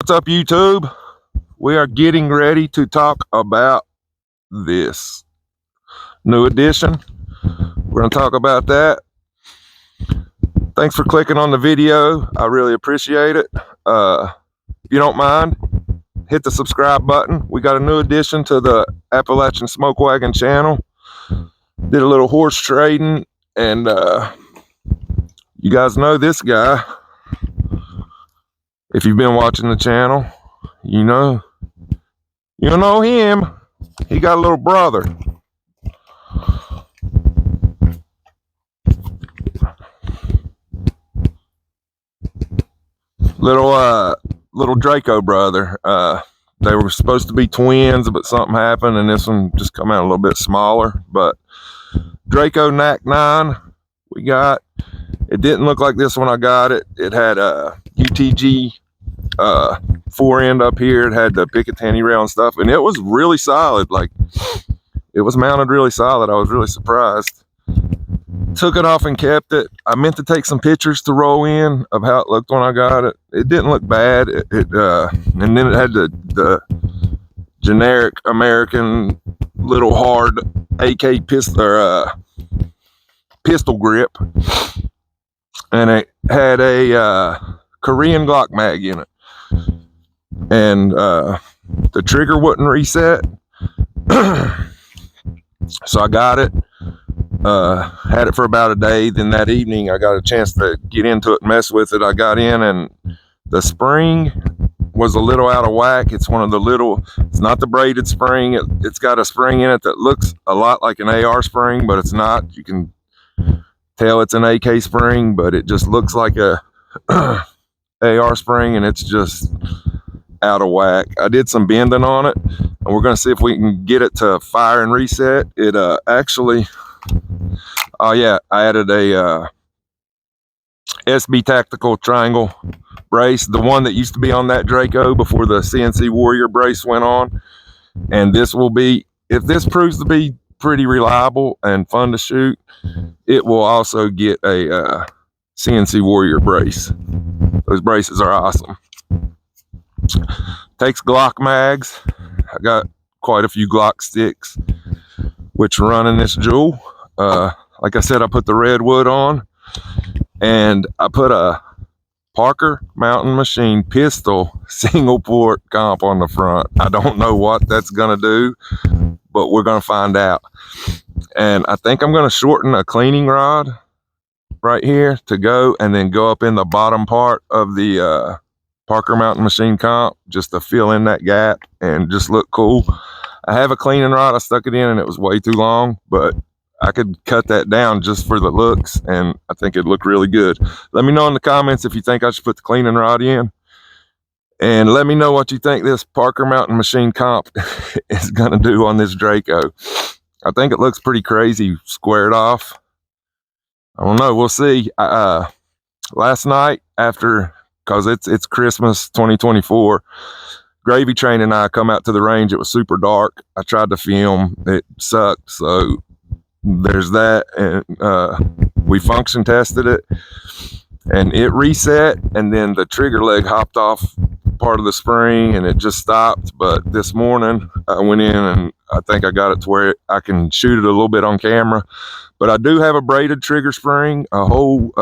What's up, YouTube? We are getting ready to talk about this new edition. We're going to talk about that. Thanks for clicking on the video. I really appreciate it. If you don't mind, hit the subscribe button. We got a new addition to the Appalachian Smoke Wagon channel. Did a little horse trading, and you guys know this guy. If you've been watching the channel, you know him. He got a little brother. Little Draco brother. They were supposed to be twins, but something happened, and this one just come out a little bit smaller. But Draco Nak-9 we got. It didn't look like this when I got it. It had a UTG fore end up here. It had the Picatinny rail and stuff, and it was really solid. Like, it was mounted really solid. I was really surprised. Took it off and kept it. I meant to take some pictures to roll in of how it looked when I got it. It didn't look bad. And then it had the generic American little hard AK pistol grip, and it had a Korean Glock mag in it, and the trigger wouldn't reset. So I got it. Had it for about a day. Then that evening I got a chance to get into it and mess with it. I got in, and the spring was a little out of whack. It's one of the little, it's not the braided spring. It's got a spring in it that looks a lot like an AR spring, but it's not. You can tell it's an AK spring, but it just looks like a AR spring, and it's just out of whack. I did some bending on it, and we're going to see if we can get it to fire and reset. It actually, oh yeah, I added a SB Tactical Triangle brace, the one that used to be on that Draco before the CNC Warrior brace went on. And this will be, if this proves to be pretty reliable and fun to shoot, it will also get a CNC Warrior brace. Those braces are awesome. Takes Glock mags. I got quite a few Glock sticks which run in this jewel. Like I said, I put the redwood on, and I put a Parker Mountain Machine pistol single port comp on the front. I don't know what that's gonna do, but we're gonna find out. And I think I'm gonna shorten a cleaning rod right here to go, and then go up in the bottom part of the Parker Mountain Machine comp just to fill in that gap and just look cool. I have a cleaning rod. I stuck it in, and it was way too long, but I could cut that down just for the looks, and I think it'd look really good. Let me know in the comments if you think I should put the cleaning rod in, and let me know what you think this Parker Mountain Machine comp is going to do on this Draco. I think it looks pretty crazy squared off. I don't know. We'll see. Last night, after, because it's Christmas 2024, Gravy Train and I come out to the range. It was super dark. I tried to film. It sucked, so there's that. And we function tested it, and it reset, and then the trigger leg hopped off part of the spring, and it just stopped. But this morning I went in, and I think I got it to where I can shoot it a little bit on camera. But I do have a braided trigger spring, a whole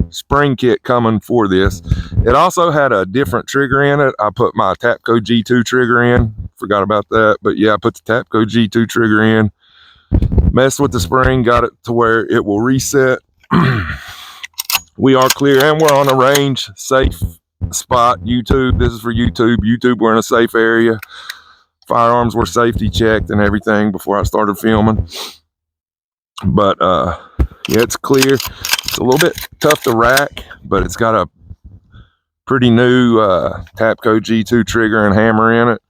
spring kit coming for this. It also had a different trigger in it. I put my Tapco G2 trigger in. Forgot about that. But yeah, I put the Tapco G2 trigger in. Messed with the spring, got it to where it will reset. We are clear, and we're on a range safe spot. YouTube, this is for YouTube. YouTube, we're in a safe area. Firearms were safety checked and everything before I started filming. But yeah, it's clear. It's a little bit tough to rack, but it's got a pretty new Tapco G2 trigger and hammer in it.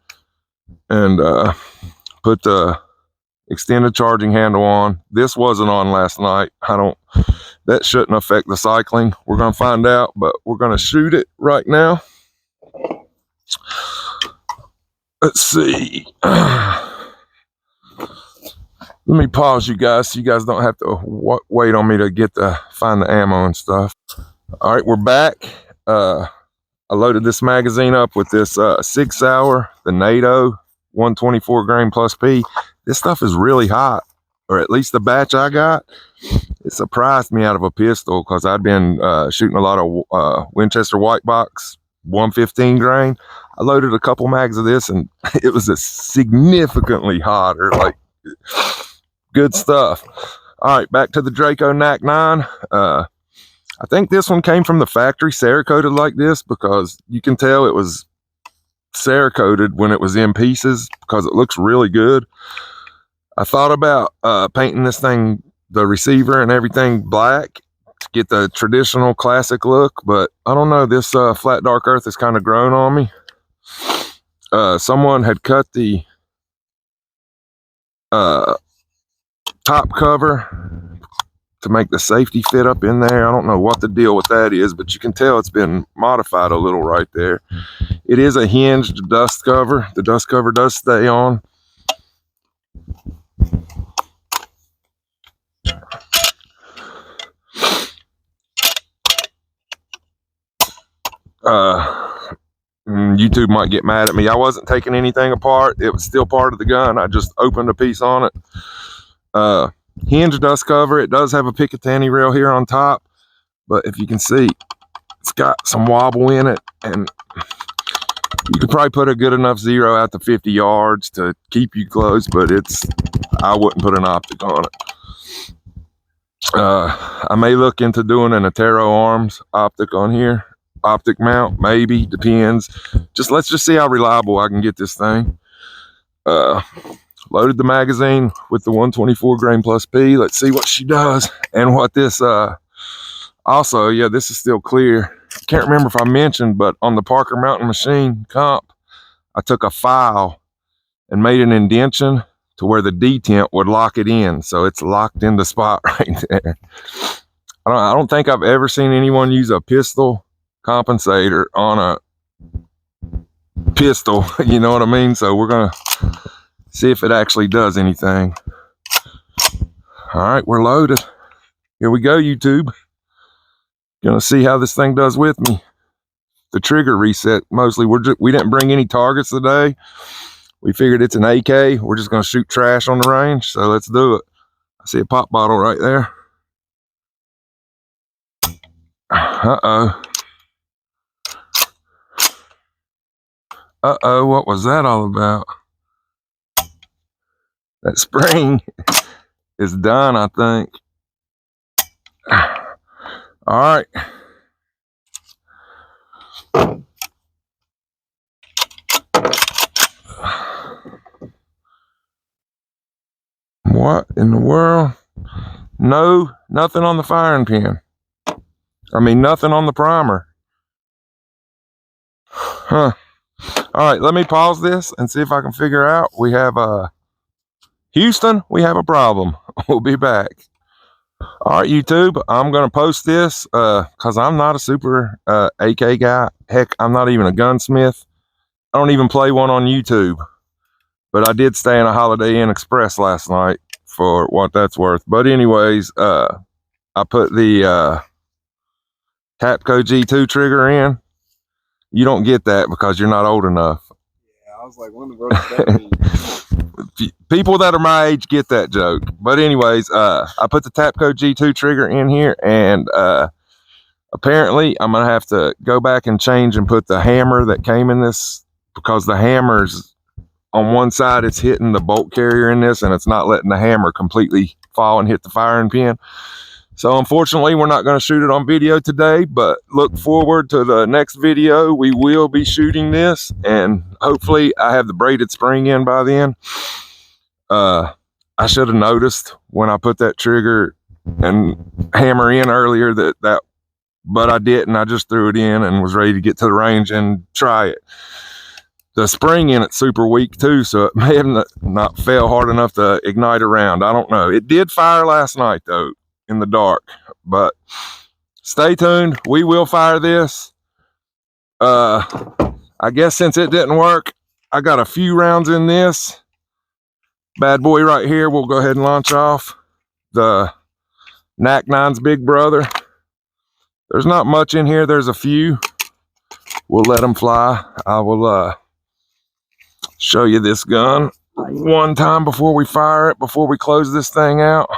And put the extended charging handle on. This wasn't on last night. That shouldn't affect the cycling. We're gonna find out, but we're gonna shoot it right now. Let's see. Let me pause you guys so you guys don't have to wait on me to find the ammo and stuff. All right, we're back. I I loaded this magazine up with this 6 hour, the NATO 124 grain plus P. This stuff is really hot, or at least the batch I got. It surprised me out of a pistol because I'd been shooting a lot of Winchester white box 115 grain. I loaded a couple mags of this and it was a significantly hotter, like good stuff. All right, back to the Draco Nak-9. I think this one came from the factory Cerakoted like this because you can tell it was Cerakoted when it was in pieces because it looks really good. I thought about painting this thing, the receiver and everything, black to get the traditional classic look, but I don't know, this flat dark earth has kind of grown on me. Someone had cut the top cover to make the safety fit up in there. I don't know what the deal with that is, but you can tell it's been modified a little right there. It is a hinged dust cover. The dust cover does stay on. YouTube might get mad at me. I wasn't taking anything apart. It was still part of the gun. I just opened a piece on it. Hinge dust cover. It does have a Picatinny rail here on top, but if you can see, it's got some wobble in it, and you could probably put a good enough zero out to 50 yards to keep you close, but I wouldn't put an optic on it. I may look into doing an Atero Arms optic on here. Optic mount, maybe, depends. Let's just see how reliable I can get this thing. Loaded the magazine with the 124 grain plus P. Let's see what she does and what this also, yeah, this is still clear. Can't remember if I mentioned, but on the Parker Mountain Machine comp, I took a file and made an indention to where the detent would lock it in, so it's locked in the spot right there. I don't think I've ever seen anyone use a pistol compensator on a pistol, you know what I mean? So we're gonna see if it actually does anything. All right, we're loaded. Here we go, YouTube. Gonna see how this thing does with me. The trigger reset mostly. We didn't bring any targets today. We figured it's an AK. We're just gonna shoot trash on the range, so let's do it. I see a pop bottle right there. Uh-oh, what was that all about? That spring is done, I think. All right. What in the world? No, nothing on the firing pin. I mean, nothing on the primer. Huh. All right, let me pause this and see if I can figure out. We have Houston, we have a problem. We'll be back. All right, YouTube, I'm going to post this because I'm not a super AK guy. Heck, I'm not even a gunsmith. I don't even play one on YouTube. But I did stay in a Holiday Inn Express last night for what that's worth. But anyways, I put the Tapco G2 trigger in. You don't get that because you're not old enough. Yeah, I was like, what in the world does that mean? People that are my age get that joke. But anyways, I put the Tapco G2 trigger in here, and apparently I'm going to have to go back and change and put the hammer that came in this, because the hammer's on one side, it's hitting the bolt carrier in this, and it's not letting the hammer completely fall and hit the firing pin. So unfortunately, we're not going to shoot it on video today, but look forward to the next video. We will be shooting this, and hopefully I have the braided spring in by then. I should have noticed when I put that trigger and hammer in earlier but I didn't. I just threw it in and was ready to get to the range and try it. The spring in it's super weak too, so it may have not fell hard enough to ignite a round. I don't know. It did fire last night though, in the dark, but stay tuned. We will fire this. I guess since it didn't work, I got a few rounds in this bad boy right here. We'll go ahead and launch off the Nak-9's big brother. There's not much in here. There's a few. we'll let them fly. I will show you this gun one time before we fire it, before we close this thing out.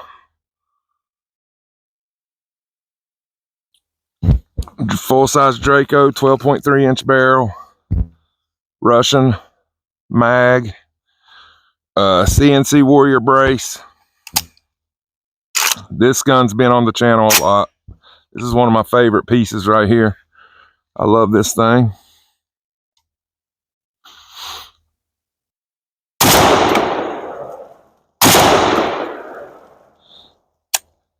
Full-size Draco, 12.3 inch barrel, Russian mag, CNC Warrior brace. This gun's been on the channel a lot. This is one of my favorite pieces right here. I love this thing.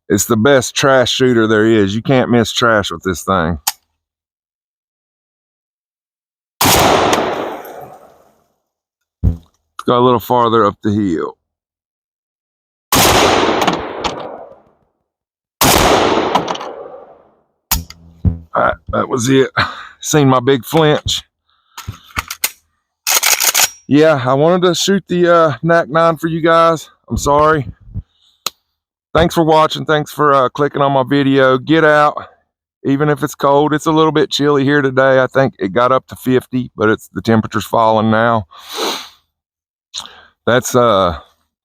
It's the best trash shooter there is. You can't miss trash with this thing. Let's go a little farther up the hill. Alright, that was it. Seen my big flinch. Yeah, I wanted to shoot the Nak-9 for you guys. I'm sorry. Thanks for watching. Thanks for clicking on my video. Get out. Even if it's cold, it's a little bit chilly here today. I think it got up to 50, but the temperature's falling now. That's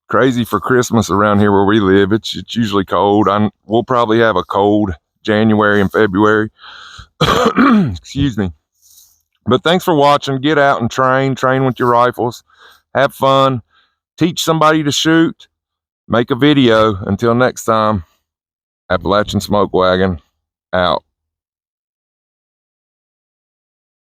crazy for Christmas around here where we live. It's usually cold. We'll probably have a cold January and February. Excuse me. But thanks for watching. Get out and train with your rifles. Have fun. Teach somebody to shoot. Make a video. Until next time, Appalachian Smoke Wagon out.